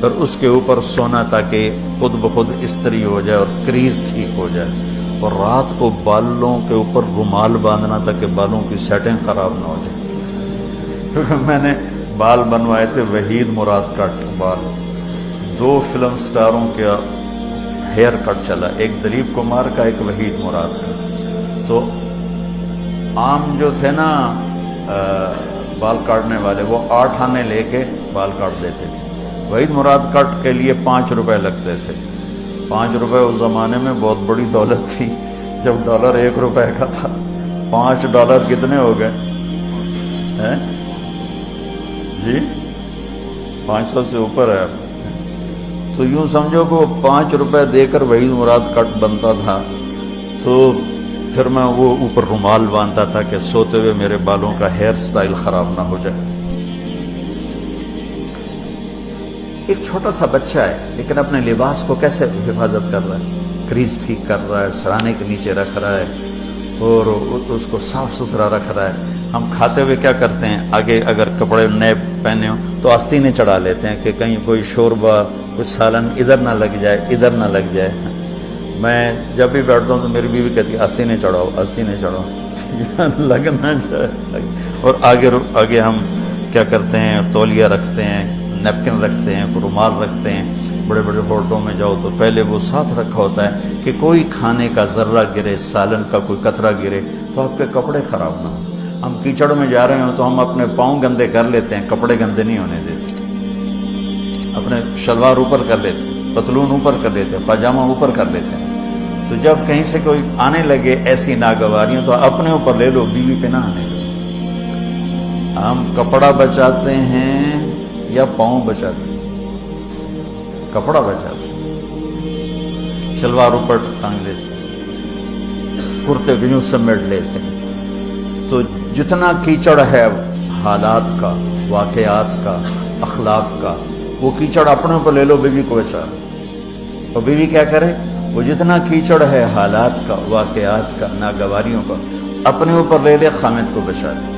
پھر اس کے اوپر سونا تاکہ خود بخود استری ہو جائے اور کریز ٹھیک ہو جائے، اور رات کو بالوں کے اوپر رومال باندھنا تاکہ بالوں کی سیٹنگ خراب نہ ہو جائے. کیونکہ میں نے بال بنوائے تھے وحید مراد کٹ بال، 2 فلم سٹاروں کا ہیئر کٹ چلا، ایک دلیپ کمار کا، ایک وحید مراد کا. تو عام جو تھے نا بال کاٹنے والے، وہ 8 آنے لے کے بال کاٹ دیتے تھے. وحید مراد کٹ کے لیے 5 روپے لگتے تھے. 5 روپے اس زمانے میں بہت بڑی دولت تھی، جب ڈالر 1 روپے کا تھا. $5 کتنے ہو گئے جی؟ 500 سے اوپر ہے. تو یوں سمجھو کہ وہ 5 روپے دے کر وحید مراد کٹ بنتا تھا. تو پھر میں وہ اوپر رومال باندھتا تھا کہ سوتے ہوئے میرے بالوں کا ہیئر سٹائل خراب نہ ہو جائے. ایک چھوٹا سا بچہ ہے لیکن اپنے لباس کو کیسے حفاظت کر رہا ہے، کریز ٹھیک کر رہا ہے، سرانے کے نیچے رکھ رہا ہے اور اس کو صاف ستھرا رکھ رہا ہے. ہم کھاتے ہوئے کیا کرتے ہیں، آگے اگر کپڑے نئے پہنے ہوں تو آستینیں چڑھا لیتے ہیں کہ کہیں کوئی شوربہ کچھ سالن ادھر نہ لگ جائے، ادھر نہ لگ جائے. میں جب بھی بیٹھتا ہوں تو میری بیوی کہتی ہے آستینیں چڑھاؤ، آستینیں چڑھاؤ، لگنا چاہے. اور آگے ہم کیا کرتے ہیں، تولیہ رکھتے ہیں، نیپکن رکھتے ہیں، رومال رکھتے ہیں. بڑے بڑے ہوٹلوں میں جاؤ تو پہلے وہ ساتھ رکھا ہوتا ہے کہ کوئی کھانے کا ذرہ گرے، سالن کا کوئی قطرہ گرے تو آپ کے کپڑے خراب نہ ہوں. ہم کیچڑ میں جا رہے ہوں تو ہم اپنے پاؤں گندے کر لیتے ہیں، کپڑے گندے نہیں ہونے دیتے. اپنے شلوار اوپر کر لیتے ہیں، پتلون اوپر کر لیتے ہیں، پاجامہ اوپر کر لیتے ہیں. تو جب کہیں سے کوئی آنے لگے ایسی ناگواریوں تو اپنے اوپر لے لو، بیوی پہ نہ آنے لگے. ہم کپڑا بچاتے ہیں یا پاؤں بچاتے ہیں؟ کپڑا بچاتے ہیں. شلوار اوپر ٹانگ لیتے ہیں، کرتے بھی یوں سمیٹ لیتے ہیں. تو جتنا کیچڑ ہے حالات کا، واقعات کا، اخلاق کا، وہ کیچڑ اپنے اوپر لے لو، بیوی کو بچا لو. اور بیوی کیا کرے، وہ جتنا کیچڑ ہے حالات کا، واقعات کا، ناگواریوں کا، اپنے اوپر لے لے، خامد کو بچا لے.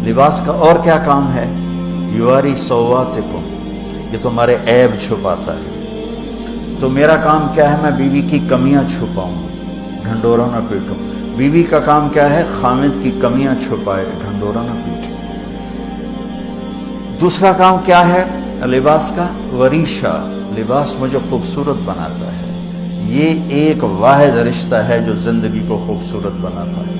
لباس کا اور کیا کام ہے، یواری سواتکم، یہ تمہارے عیب چھپاتا ہے. تو میرا کام کیا ہے، میں بیوی کی کمیاں چھپاؤں، ڈھنڈورا نہ پیٹوں. بیوی کا کام کیا ہے، خامد کی کمیاں چھپائے، ڈھنڈورا نہ پیٹے. دوسرا کام کیا ہے لباس کا، وریشہ، لباس مجھے خوبصورت بناتا ہے. یہ ایک واحد رشتہ ہے جو زندگی کو خوبصورت بناتا ہے.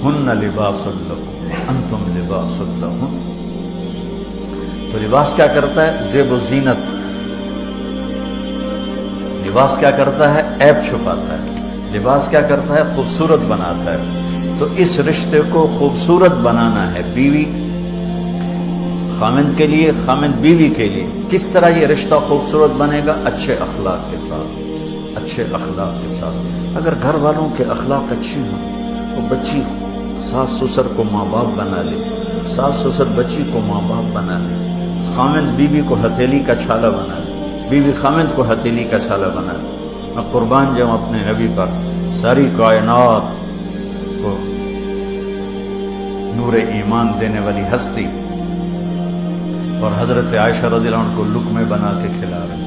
ہن لباس لکم انتم لباس لہن. تو لباس کیا کرتا ہے، زیب و زینت. لباس کیا کرتا ہے، عیب چھپاتا ہے. لباس کیا کرتا ہے، خوبصورت بناتا ہے. تو اس رشتے کو خوبصورت بنانا ہے، بیوی خامند کے لیے، خامند بیوی کے لیے. کس طرح یہ رشتہ خوبصورت بنے گا، اچھے اخلاق کے ساتھ. اچھے اخلاق کے ساتھ. اگر گھر والوں کے اخلاق اچھے ہوں، وہ بچی ساس سسر کو ماں باپ بنا لے، ساس سسر بچی کو ماں باپ بنا لے، خامند بیوی کو ہتھیلی کا چھالا بنا لے، بیوی خامند کو ہتھیلی کا چھالا بنا لے. میں قربان جاؤں اپنے نبی پر، ساری کائنات کو نور ایمان دینے والی ہستی، اور حضرت عائشہ رضی اللہ عنہ کو لقمے بنا کے کھلا رہے.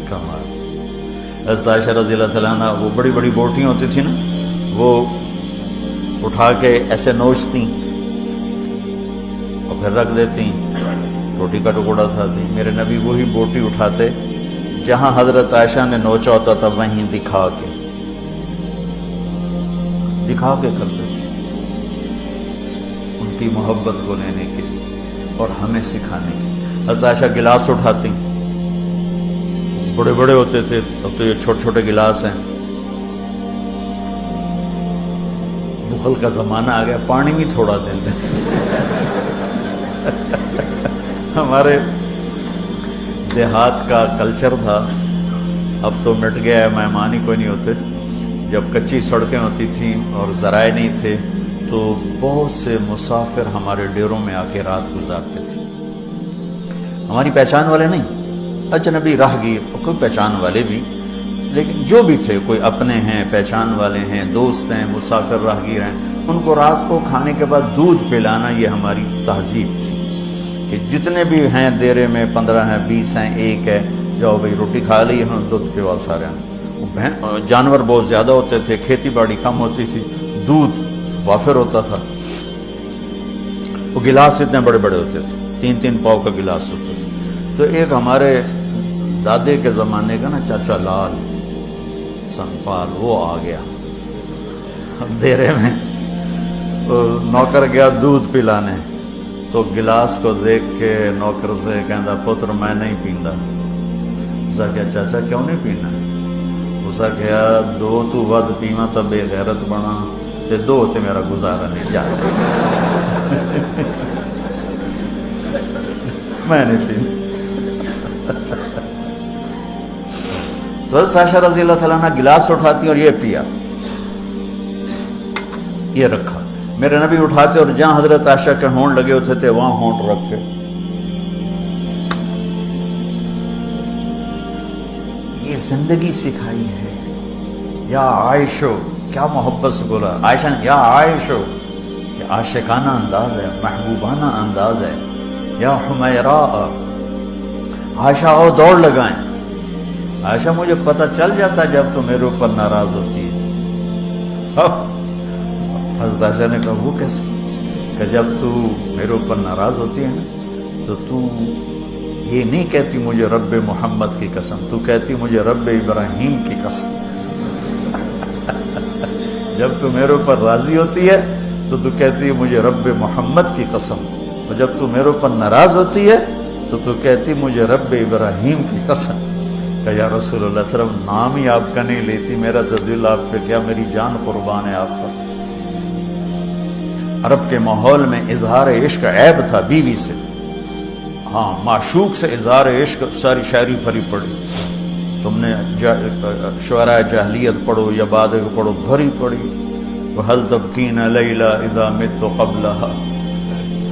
کمال. حضرت عائشہ رضی اللہ تعالیٰ عنہ، وہ بڑی بڑی بوٹیاں ہوتی تھی نا، وہ اٹھا کے ایسے نوچتی اور پھر رکھ دیتی، روٹی کا ٹکڑا کھاتی. میرے نبی وہی بوٹی اٹھاتے جہاں حضرت عائشہ نے نوچا ہوتا تھا، وہیں دکھا کے کرتے تھے، ان کی محبت کو لینے کے لیے اور ہمیں سکھانے کے لیے. حضرت عائشہ گلاس اٹھاتی، بڑے بڑے ہوتے تھے، اب تو یہ چھوٹے چھوٹے گلاس ہیں. بخل کا زمانہ آ گیا، پانی بھی تھوڑا دے دیں. ہمارے دیہات کا کلچر تھا، اب تو مٹ گیا ہے، مہمان ہی کوئی نہیں ہوتے. جب کچی سڑکیں ہوتی تھیں اور ذرائع نہیں تھے تو بہت سے مسافر ہمارے ڈیروں میں آ کے رات گزارتے تھے. ہماری پہچان والے نہیں، اجنبی راہگیر، کوئی پہچان والے بھی، لیکن جو بھی تھے، کوئی اپنے ہیں، پہچان والے ہیں، دوست ہیں، مسافر راہگیر ہیں، ان کو رات کو کھانے کے بعد دودھ پلانا یہ ہماری تہذیب تھی کہ جتنے بھی ہیں دیرے میں 15 ہیں 20 ہیں 1 ہے، جاؤ بھائی روٹی کھا لی ہم دودھ پوا سارے ہیں۔ جانور بہت زیادہ ہوتے تھے، کھیتی باڑی کم ہوتی تھی، دودھ وافر ہوتا تھا، وہ گلاس اتنے بڑے بڑے ہوتے تھے، 3 پاؤ کا گلاس ہوتا تھا۔ تو ایک ہمارے دادے کے زمانے کا نا چاچا لال سنپال وہ آ گیا دیرے میں، نوکر گیا دودھ پلانے، تو گلاس کو دیکھ کے نوکر سے کہندا پتر میں نہیں پیندا۔ اسا کہا چاچا کیوں نہیں پینا؟ اسا کہا 2 تو ود پیواں تو بے غیرت بنا، تے 2 تے میرا گزارا نہیں جاتا میں نہیں پینا۔ تو حضرت عائشہ رضی اللہ تعالیٰ عنہ گلاس اٹھاتی اور یہ پیا، یہ رکھا۔ میرے نبی اٹھاتے اور جہاں حضرت عائشہ کے ہونٹ لگے ہوتے تھے وہاں ہونٹ رکھ کے یہ زندگی سکھائی ہے۔ یا عائشو، کیا محبت سے بولا عائشہ نے، یا عائشو، یہ عاشقانہ انداز ہے، محبوبانہ انداز ہے۔ یا حمیراء، عائشہ آؤ دوڑ لگائیں۔ عائشہ مجھے پتہ چل جاتا جب تو میرے اوپر ناراض ہوتی ہے۔ حضرت عائشہ نے کہا وہ کیسے؟ کہ جب تو میرے اوپر ناراض ہوتی ہے نا تو یہ نہیں کہتی مجھے رب محمد کی قسم، تو کہتی مجھے رب ابراہیم کی قسم۔ جب تو میرے اوپر راضی ہوتی ہے تو کہتی ہے مجھے رب محمد کی قسم، اور جب تو میرے اوپر ناراض ہوتی ہے تو کہتی مجھے رب ابراہیم کی قسم۔ کہ یا رسول اللہ صلی اللہ علیہ وسلم نام ہی آپ کا نہیں لیتی، میرا تو دل آپ پہ کیا، میری جان قربان ہے آپ پر۔ عرب کے ماحول میں اظہار عشق عیب تھا بیوی سے، ہاں معشوق سے اظہار عشق ساری شاعری بھری پڑی، تم نے شعراء جاہلیت پڑھو یا بعد کو پڑھو، بھری پڑی۔ وَهَلْ تَبْكِينَ لَيْلَا إِذَا مِتُّ قَبْلَهَا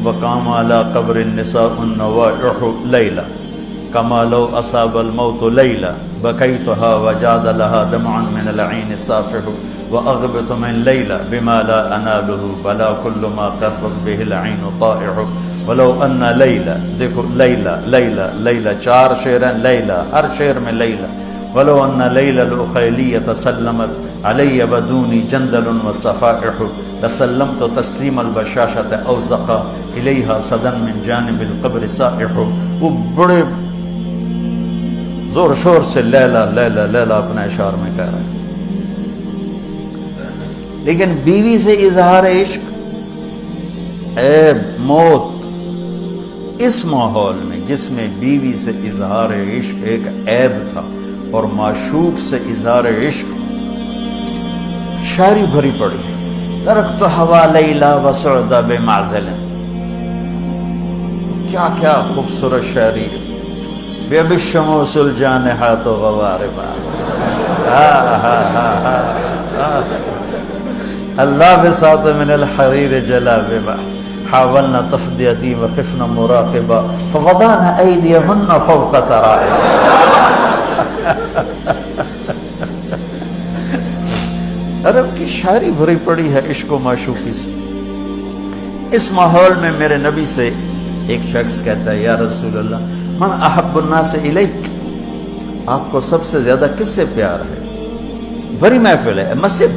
وَقَامَ عَلَى قَبْرِ النِّسَاءُ النَّوَائِحُ لَيْلًا كَمَا لَوْ أَصَابَ الْمَوْتُ لَيْلًا بَكَيْتُهَا وَجَادَ لَهَا دَمْعًا مِنَ الْعَيْنِ الصَّافِحُ وَأَغْبِطُ مِنْ لَيْلًا بِمَا لَا أَنَالُهُ بَلَا كُلُّ مَا قَرَّتْ بِهِ الْعَيْنُ طَائِعُ وَلَوْ أَنَّ لَيْلًا، دیکھو لیلہ لیلہ لیلہ 4 شعر ہیں، لیلہ ہر شعر میں لیلہ۔ وَلَوْ أَنَّ لَيْلَ الْأُخَيْلِيَّةَ سَلَّمَتْ عَلَيَّ بَدُونِي جَنْدَلٌ وَالصَّفَائِحُ لَسَلَّمْتُ تَسْلِيمَ الْبَشَاشَةِ أَوْ زَقَا إِلَيْهَا صَدًا مِنْ جَانِبِ الْقَبْرِ سَائِحُ۔ وہ بڑے زور شور سے لیلہ لیلہ لیلہ اپنے اشعار میں کہہ رہے ہیں، لیکن بیوی سے اظہار عشق عیب، موت۔ اس ماحول میں جس میں بیوی سے اظہار عشق ایک عیب تھا اور معشوق سے اظہار عشق شاعری بھری پڑی، ترکت ہوا لیلا وسعد بمعزل، کیا کیا خوبصورت شاعری ہے۔ بے بالشموس الجانحات غواربا، اللہ بساط من الحریر جلاببا حاولنا تفدیتی وخفنا مراقبا فوضعنا ایدیہن فوق ترائب۔ عرب کی شاعری بھری پڑی ہے عشق و معشوقی سے۔ اس ماحول میں میرے نبی سے ایک شخص کہتا ہے یا رسول اللہ من احب الناس الیک، آپ کو سب سے زیادہ کس سے پیار ہے؟ بھری محفل ہے، مسجد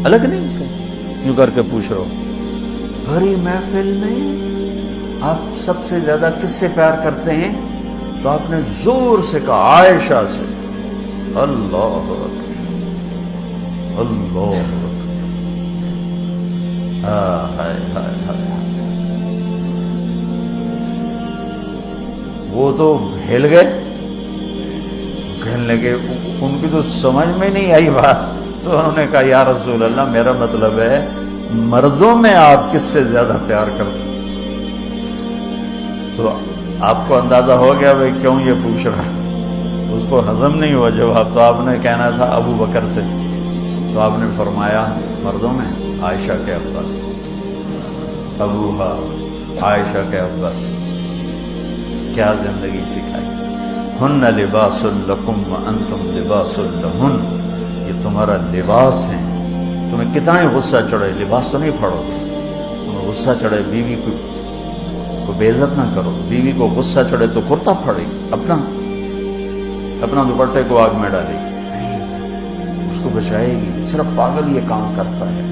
الگ نہیں یوں کر کے پوچھ رہا ہوں، بھری محفل میں آپ سب سے زیادہ کس سے پیار کرتے ہیں؟ تو آپ نے زور سے کہا عائشہ سے۔ اللہ اکبر، اللہ اکبر، ہائے ہائے ہائے۔ وہ تو ہل گئے، کہنے لگے، ان کی تو سمجھ میں نہیں آئی بات، تو انہوں نے کہا یا رسول اللہ میرا مطلب ہے مردوں میں آپ کس سے زیادہ پیار کرتے؟ تو آپ کو اندازہ ہو گیا بھائی کیوں یہ پوچھ رہا ہے، اس کو ہضم نہیں ہوا جواب، تو آپ نے کہنا تھا ابو بکر سے، تو آپ نے فرمایا مردوں میں عائشہ کے عباس، ابوہا عائشہ کے عباس۔ کیا زندگی سکھائی، ہن لباس لکم وانتم لباس لہن، یہ تمہارا لباس ہیں تمہیں کتنا ہی غصہ چڑھے لباس تو نہیں پھاڑو گے. تمہیں غصہ چڑھے بیوی کو بے عزت نہ کرو. بیوی کو غصہ چڑھے تو کرتا پھاڑے گی, اپنا دوپٹے کو آگ میں ڈالے گی, اس کو بچائے گی. صرف پاگل یہ کام کرتا ہے.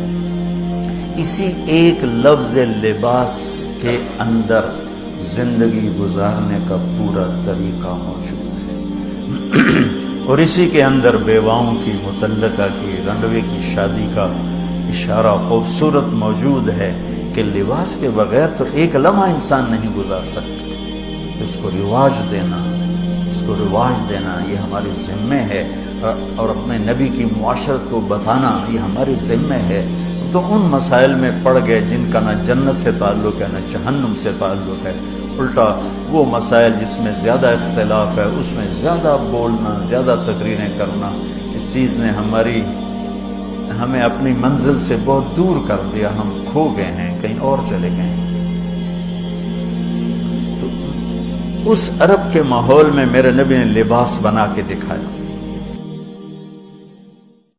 اسی ایک لفظ لباس کے اندر زندگی گزارنے کا پورا طریقہ موجود ہے. اور اسی کے اندر بیواؤں کی, مطلقہ کی, رنڈوے کی شادی کا اشارہ خوبصورت موجود ہے کہ لباس کے بغیر تو ایک لمحہ انسان نہیں گزار سکتا. اس کو رواج دینا یہ ہمارے ذمے ہے, اور اپنے نبی کی معاشرت کو بتانا یہ ہمارے ذمے ہے. تو ان مسائل میں پڑ گئے جن کا نہ جنت سے تعلق ہے نہ جہنم سے تعلق ہے. الٹا وہ مسائل جس میں زیادہ اختلاف ہے اس میں زیادہ بولنا, زیادہ تقریریں کرنا, اس چیز نے ہمیں اپنی منزل سے بہت دور کر دیا. ہم کھو گئے ہیں, کہیں اور چلے گئے ہیں. تو اس عرب کے ماحول میں میرے نبی نے لباس بنا کے دکھایا.